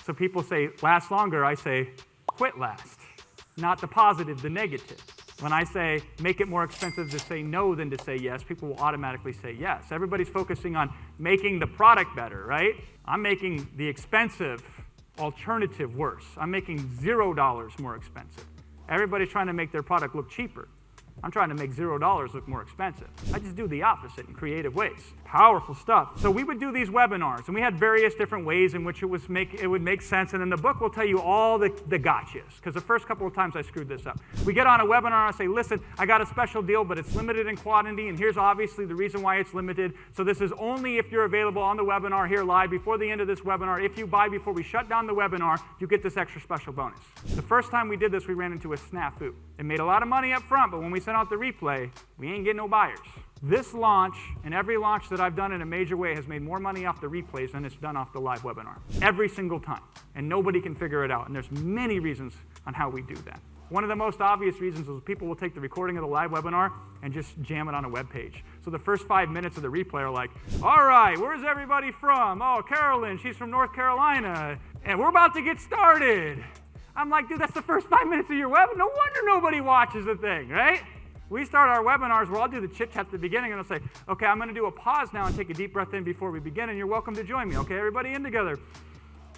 So people say, last longer, I say, quit last. Not the positive, the negative. When I say, make it more expensive to say no than to say yes, people will automatically say yes. Everybody's focusing on making the product better, right? I'm making the expensive alternative worse. I'm making $0 more expensive. Everybody's trying to make their product look cheaper. I'm trying to make $0 look more expensive. I just do the opposite in creative ways. Powerful stuff. So we would do these webinars, and we had various different ways in which it would make sense, and then the book will tell you all the gotchas, because the first couple of times I screwed this up. We get on a webinar, and I say, listen, I got a special deal, but it's limited in quantity, and here's obviously the reason why it's limited. So this is only if you're available on the webinar here live before the end of this webinar. If you buy before we shut down the webinar, you get this extra special bonus. The first time we did this, we ran into a snafu. It made a lot of money up front, but when we sent out the replay, we ain't getting no buyers. This launch, and every launch that I've done in a major way, has made more money off the replays than it's done off the live webinar. Every single time. And nobody can figure it out. And there's many reasons on how we do that. One of the most obvious reasons is people will take the recording of the live webinar and just jam it on a web page. So the first 5 minutes of the replay are like, all right, where's everybody from? Oh, Carolyn, she's from North Carolina. And we're about to get started. I'm like, dude, that's the first 5 minutes of your webinar. No wonder nobody watches the thing, right? We start our webinars where I'll do the chit-chat at the beginning, and I'll say, okay, I'm going to do a pause now and take a deep breath in before we begin, and you're welcome to join me. Okay, everybody in together.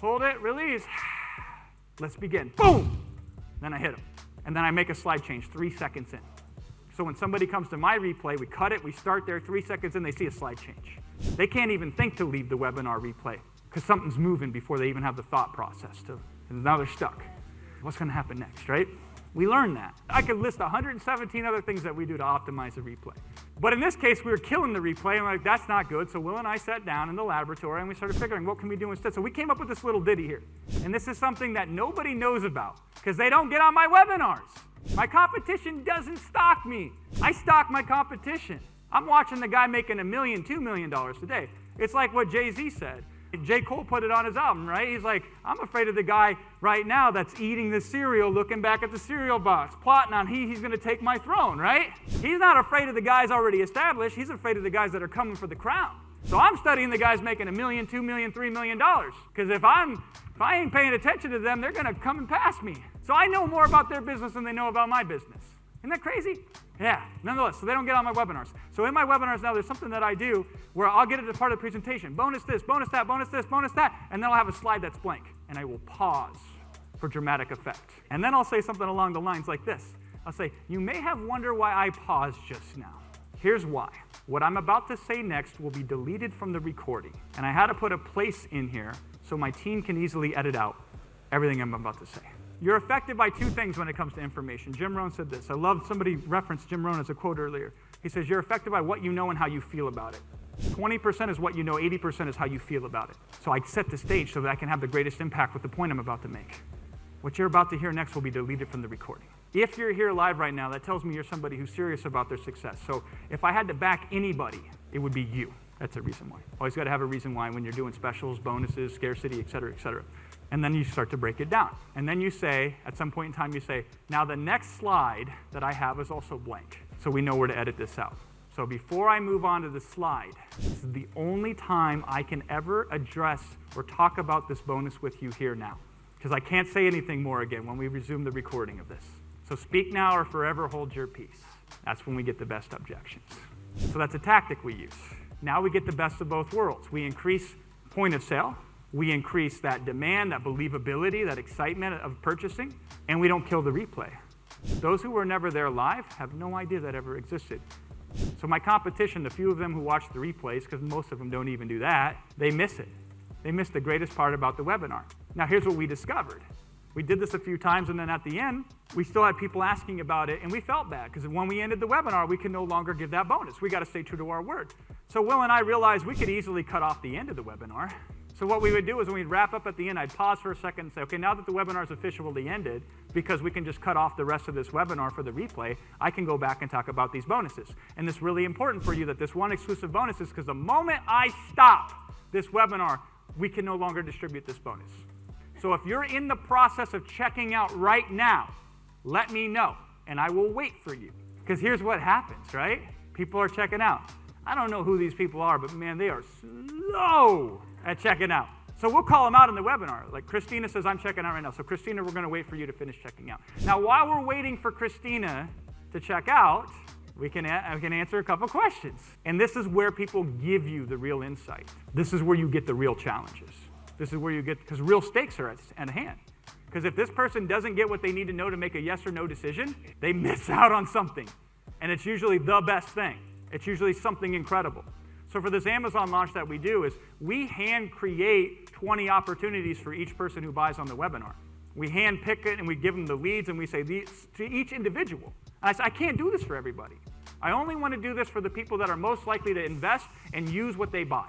Hold it, release. Let's begin. Boom! Then I hit them. And then I make a slide change 3 seconds in. So when somebody comes to my replay, we cut it, we start there 3 seconds in, they see a slide change. They can't even think to leave the webinar replay because something's moving before they even have the thought process. And now they're stuck. What's going to happen next, right? We learned that. I could list 117 other things that we do to optimize the replay. But in this case, we were killing the replay, and we're like, that's not good. So Will and I sat down in the laboratory, and we started figuring, what can we do instead? So we came up with this little ditty here. And this is something that nobody knows about, because they don't get on my webinars. My competition doesn't stock me. I stock my competition. I'm watching the guy making $1 million, $2 million today. It's like what Jay-Z said. J. Cole put it on his album, right? He's like, I'm afraid of the guy right now that's eating the cereal, looking back at the cereal box, plotting on he's going to take my throne, right? He's not afraid of the guys already established. He's afraid of the guys that are coming for the crown. So I'm studying the guys making $1 million, $2 million, $3 million. Because if I ain't paying attention to them, they're going to come and pass me. So I know more about their business than they know about my business. Isn't that crazy? Yeah, nonetheless, so they don't get on my webinars. So in my webinars now, there's something that I do where I'll get it as part of the presentation. Bonus this, bonus that, bonus this, bonus that, and then I'll have a slide that's blank, and I will pause for dramatic effect. And then I'll say something along the lines like this. I'll say, you may have wondered why I paused just now. Here's why. What I'm about to say next will be deleted from the recording, and I had to put a place in here so my team can easily edit out everything I'm about to say. You're affected by two things when it comes to information. Jim Rohn said this. I love somebody referenced Jim Rohn as a quote earlier. He says, you're affected by what you know and how you feel about it. 20% is what you know, 80% is how you feel about it. So I set the stage so that I can have the greatest impact with the point I'm about to make. What you're about to hear next will be deleted from the recording. If you're here live right now, that tells me you're somebody who's serious about their success. So if I had to back anybody, it would be you. That's a reason why. Always got to have a reason why when you're doing specials, bonuses, scarcity, et cetera, et cetera. And then you start to break it down. And then you say, at some point in time, you say, now the next slide that I have is also blank. So we know where to edit this out. So before I move on to the slide, this is the only time I can ever address or talk about this bonus with you here now. Because I can't say anything more again when we resume the recording of this. So speak now or forever hold your peace. That's when we get the best objections. So that's a tactic we use. Now we get the best of both worlds. We increase point of sale. We increase that demand, that believability, that excitement of purchasing, and we don't kill the replay. Those who were never there live have no idea that ever existed. So my competition, the few of them who watch the replays, because most of them don't even do that, they miss it. They miss the greatest part about the webinar. Now here's what we discovered. We did this a few times, and then at the end, we still had people asking about it, and we felt bad, because when we ended the webinar, we could no longer give that bonus. We got to stay true to our word. So Will and I realized we could easily cut off the end of the webinar. So what we would do is when we'd wrap up at the end, I'd pause for a second and say, okay, now that the webinar is officially ended, because we can just cut off the rest of this webinar for the replay, I can go back and talk about these bonuses. And it's really important for you that this one exclusive bonus is because the moment I stop this webinar, we can no longer distribute this bonus. So if you're in the process of checking out right now, let me know, and I will wait for you. Because here's what happens, right? People are checking out. I don't know who these people are, but man, they are slow at checking out. So we'll call them out in the webinar. Like Christina says, I'm checking out right now. So Christina, we're going to wait for you to finish checking out. Now, while we're waiting for Christina to check out, we can answer a couple questions. And this is where people give you the real insight. This is where you get the real challenges. This is where you get, because real stakes are at hand. Because if this person doesn't get what they need to know to make a yes or no decision, they miss out on something. And it's usually the best thing. It's usually something incredible. So for this Amazon launch that we do is we hand create 20 opportunities for each person who buys on the webinar. We hand pick it and we give them the leads and we say these to each individual. And I say, I can't do this for everybody. I only want to do this for the people that are most likely to invest and use what they buy.